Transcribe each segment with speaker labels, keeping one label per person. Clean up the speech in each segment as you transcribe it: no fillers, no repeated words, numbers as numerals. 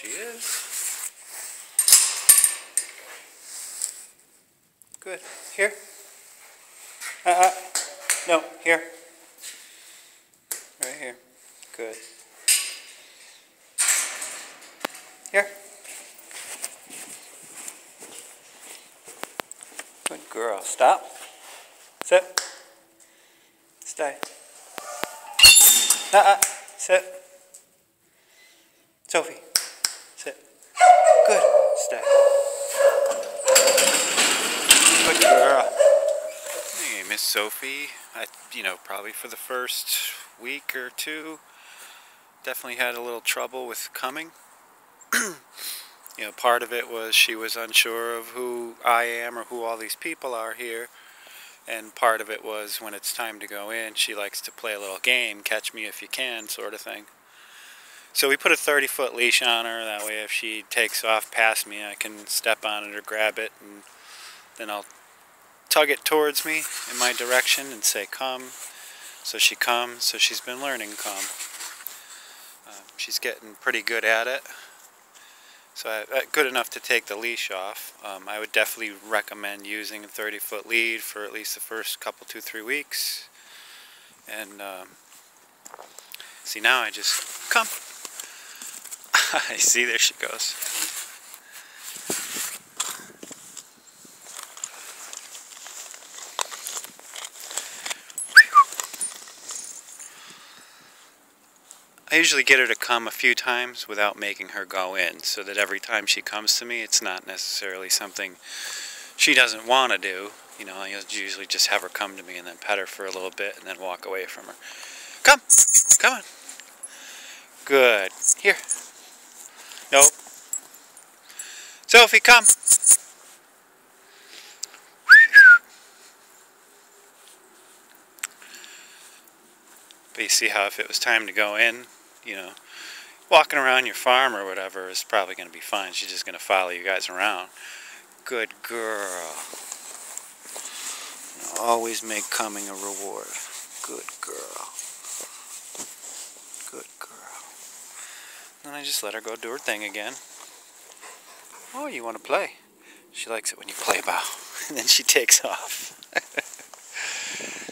Speaker 1: she is. Good. Here. No, here. Right here. Good. Here. Good girl. Stop. Sit. Stay. Sit. Sophie. Sit. Good. Stay. Good girl. Hey, Miss Sophie. Probably for the first week or two, definitely had a little trouble with coming. Part of it was she was unsure of who I am or who all these people are here. And part of it was when it's time to go in, she likes to play a little game, catch me if you can, sort of thing. So we put a 30-foot leash on her, that way if she takes off past me, I can step on it or grab it, and then I'll tug it towards me in my direction and say, come. So she comes, so she's been learning come. She's getting pretty good at it. So good enough to take the leash off. I would definitely recommend using a 30-foot lead for at least the first couple, 2-3 weeks. And see, now I just come. I see, there she goes. I usually get her to come a few times without making her go in, so that every time she comes to me, it's not necessarily something she doesn't want to do. I usually just have her come to me and then pet her for a little bit and then walk away from her. Come! Come on! Good. Here. Nope. Sophie, come! But you see how if it was time to go in, walking around your farm or whatever is probably going to be fine. She's just going to follow you guys around. Good girl. Always make coming a reward. Good girl. Good girl. Then I just let her go do her thing again. Oh, you want to play? She likes it when you play bow. And then she takes off.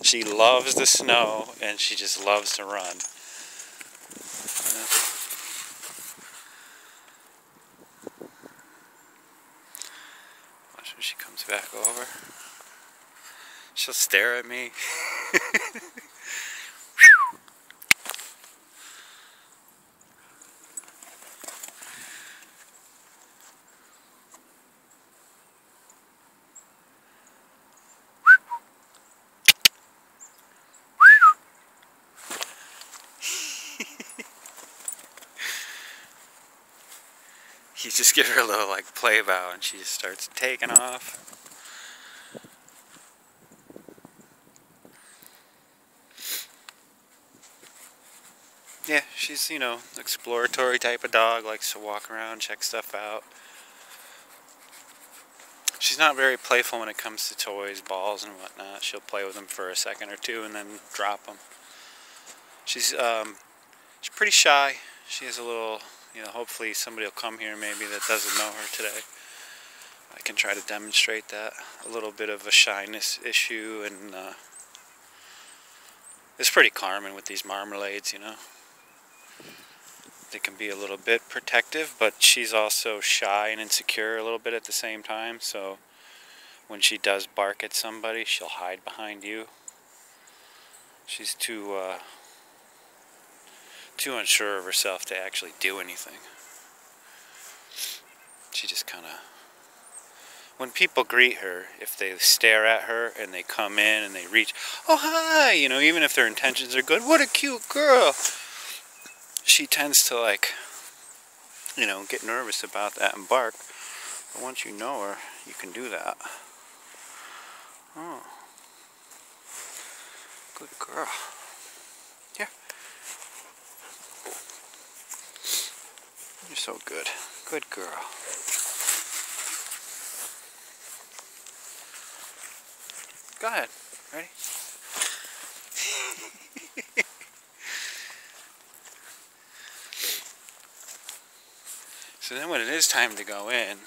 Speaker 1: She loves the snow, and she just loves to run. Watch when she comes back over. She'll stare at me. You just give her a little play bow and she just starts taking off. Yeah, she's, exploratory type of dog, likes to walk around, check stuff out. She's not very playful when it comes to toys, balls and whatnot. She'll play with them for a second or two and then drop them. She's pretty shy. She has a little, hopefully somebody will come here maybe that doesn't know her today. I can try to demonstrate that. A little bit of a shyness issue, and it's pretty common with these marmalades, They can be a little bit protective, but she's also shy and insecure a little bit at the same time, so when she does bark at somebody, she'll hide behind you. She's too unsure of herself to actually do anything. She just kind of... When people greet her, if they stare at her and they come in and they reach, oh hi, even if their intentions are good, what a cute girl, she tends to get nervous about that and bark. But once you know her, you can do that. Oh, good girl. Here. You're so good. Good girl. Go ahead. Ready? So then when it is time to go in,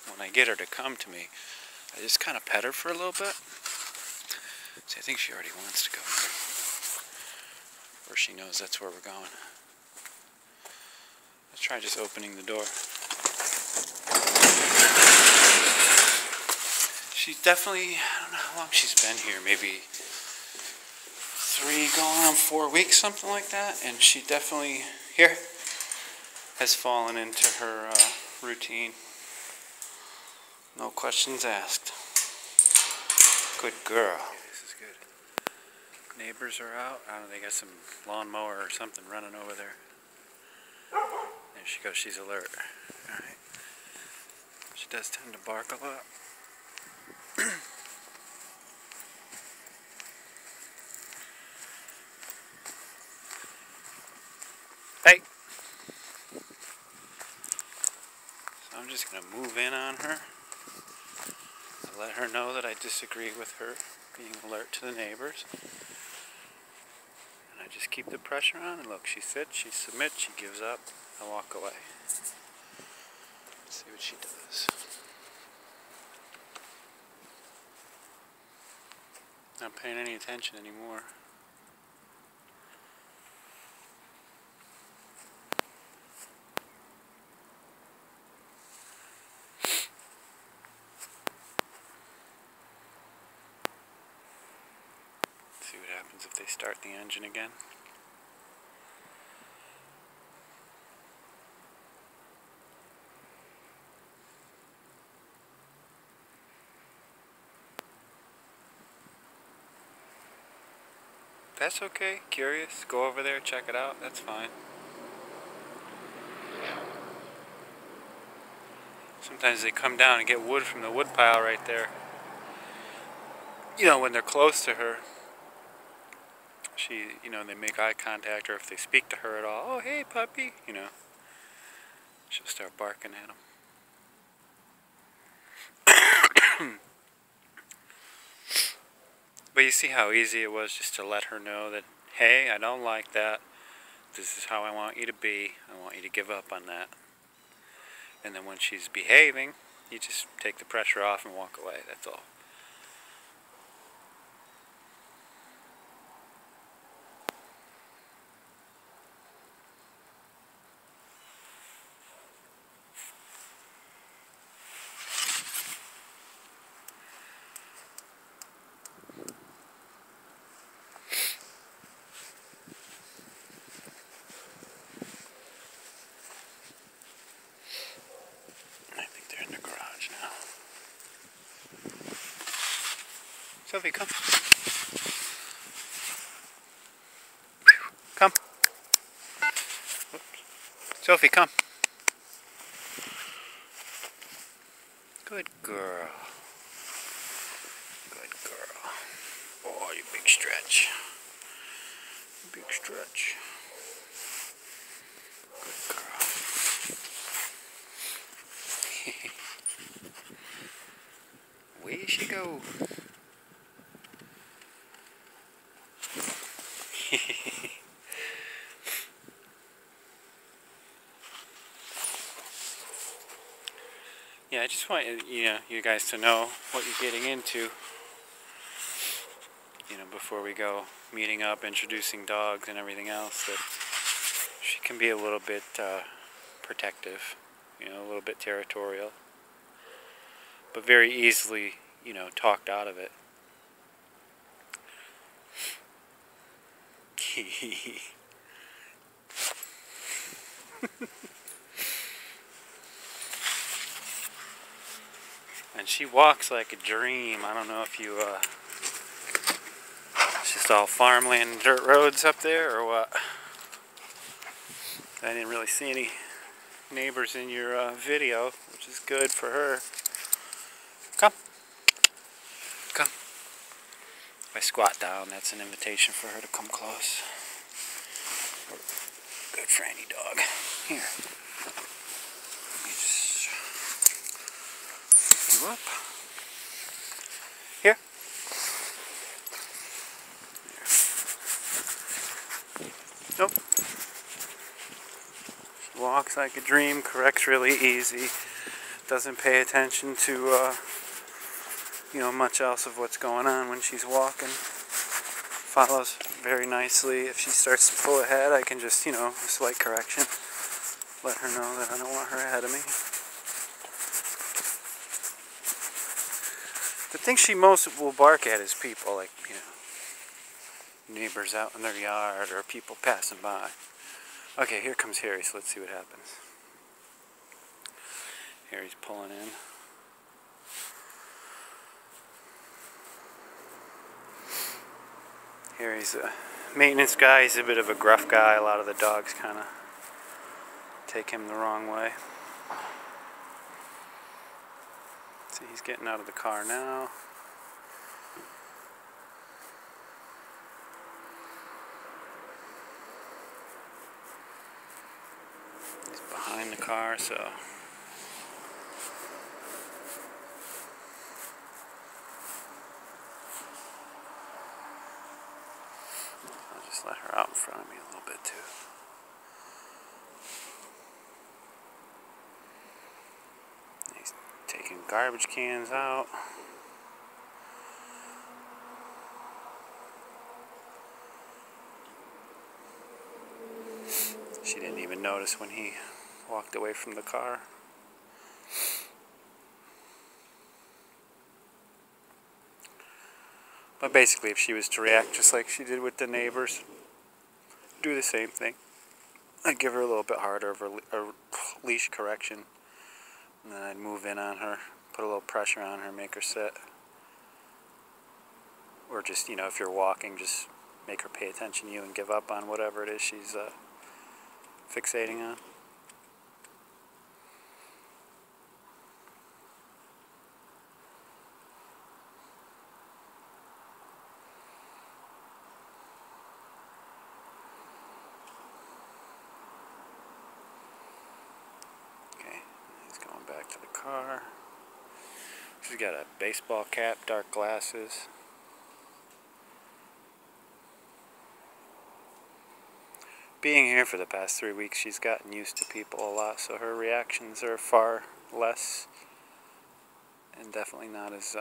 Speaker 1: when I get her to come to me, I just kind of pet her for a little bit. See, I think she already wants to go in. Or she knows that's where we're going. Let's try just opening the door. She definitely, I don't know how long she's been here, maybe 3 going on 4 weeks, something like that. And she definitely, here, has fallen into her routine. No questions asked. Good girl. This is good. Neighbors are out. I don't know, they got some lawnmower or something running over there. There she goes, she's alert. Alright. She does tend to bark a lot. Hey! So I'm just going to move in on her. I let her know that I disagree with her being alert to the neighbors. And I just keep the pressure on, and look, she sits, she submits, she gives up, I walk away. Let's see what she does. Not paying any attention anymore. See what happens if they start the engine again. That's okay, curious, go over there, check it out, that's fine. Sometimes they come down and get wood from the wood pile right there. You know, when they're close to her, she, you know, they make eye contact, or if they speak to her at all, oh hey puppy, you know, she'll start barking at them. But you see how easy it was just to let her know that, hey, I don't like that. This is how I want you to be. I want you to give up on that. And then when she's behaving, you just take the pressure off and walk away. That's all. Sophie, come. Come. Sophie, come. Good girl. Good girl. Oh, you big stretch. Big stretch. Good girl. Where she go? Yeah, I just want you guys to know what you're getting into. You know, before we go meeting up, introducing dogs and everything else, that she can be a little bit protective, you know, a little bit territorial, but very easily, you know, talked out of it. And she walks like a dream. I don't know if you, it's just all farmland and dirt roads up there or what. I didn't really see any neighbors in your video, which is good for her. Come. Come. If I squat down, that's an invitation for her to come close. Good franny dog. Here. Let me just pick you up. Here. There. Nope. walks like a dream, corrects really easy, doesn't pay attention to much else of what's going on when she's walking. Follows very nicely. If she starts to pull ahead, I can just, a slight correction, let her know that I don't want her ahead of me. The thing she most will bark at is people, like, neighbors out in their yard or people passing by. Okay, here comes Harry, so let's see what happens. Harry's pulling in. Harry's a maintenance guy. He's a bit of a gruff guy. A lot of the dogs kind of take him the wrong way. See, he's getting out of the car now. He's behind the car, so I'll just let her out in front of me a little bit too. He's taking garbage cans out. She didn't even notice when he walked away from the car. But basically, if she was to react just like she did with the neighbors, do the same thing. I'd give her a little bit harder of a leash correction. And then I'd move in on her, put a little pressure on her, make her sit. Or just, if you're walking, just make her pay attention to you and give up on whatever it is she's fixating on. Okay, he's going back to the car. She's got a baseball cap, dark glasses. Being here for the past 3 weeks, she's gotten used to people a lot, so her reactions are far less and definitely not as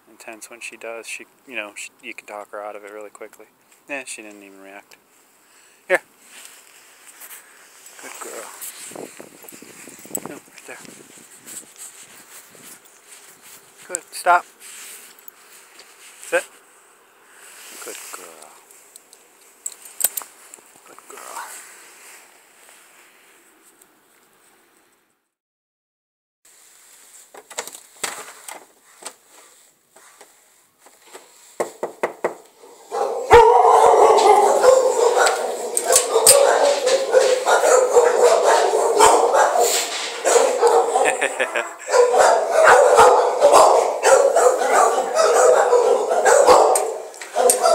Speaker 1: intense when she does. You can talk her out of it really quickly. Yeah, she didn't even react. Here. Good girl. No, right there. Good. Stop. Sit. Good girl. Good girl.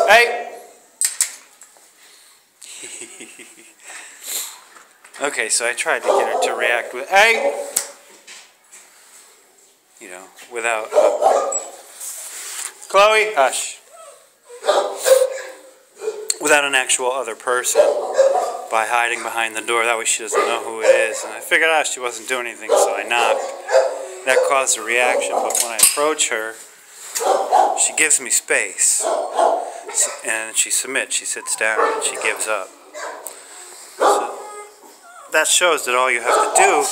Speaker 1: Hey! Okay, so I tried to get her to react with, hey! Without, Chloe, hush. Without an actual other person, by hiding behind the door. That way she doesn't know who it is. And I figured out she wasn't doing anything, so I knocked. That caused a reaction, but when I approach her, she gives me space. And she submits, she sits down, and she gives up. So that shows that all you have to do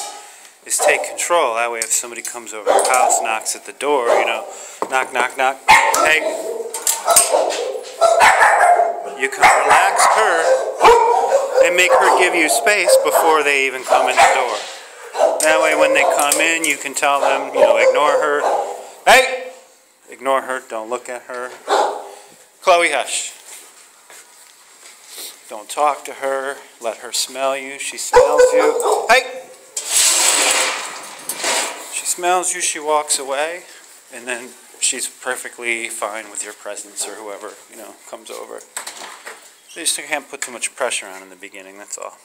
Speaker 1: is take control. That way if somebody comes over your house, knocks at the door, knock, knock, knock, hey, you can relax her and make her give you space before they even come in the door. That way when they come in, you can tell them, ignore her. Hey! Ignore her, don't look at her. Chloe, hush. Don't talk to her, let her smell you. She smells you. Hey! She smells you, she walks away, and then she's perfectly fine with your presence or whoever, comes over. You just can't put too much pressure on in the beginning, that's all.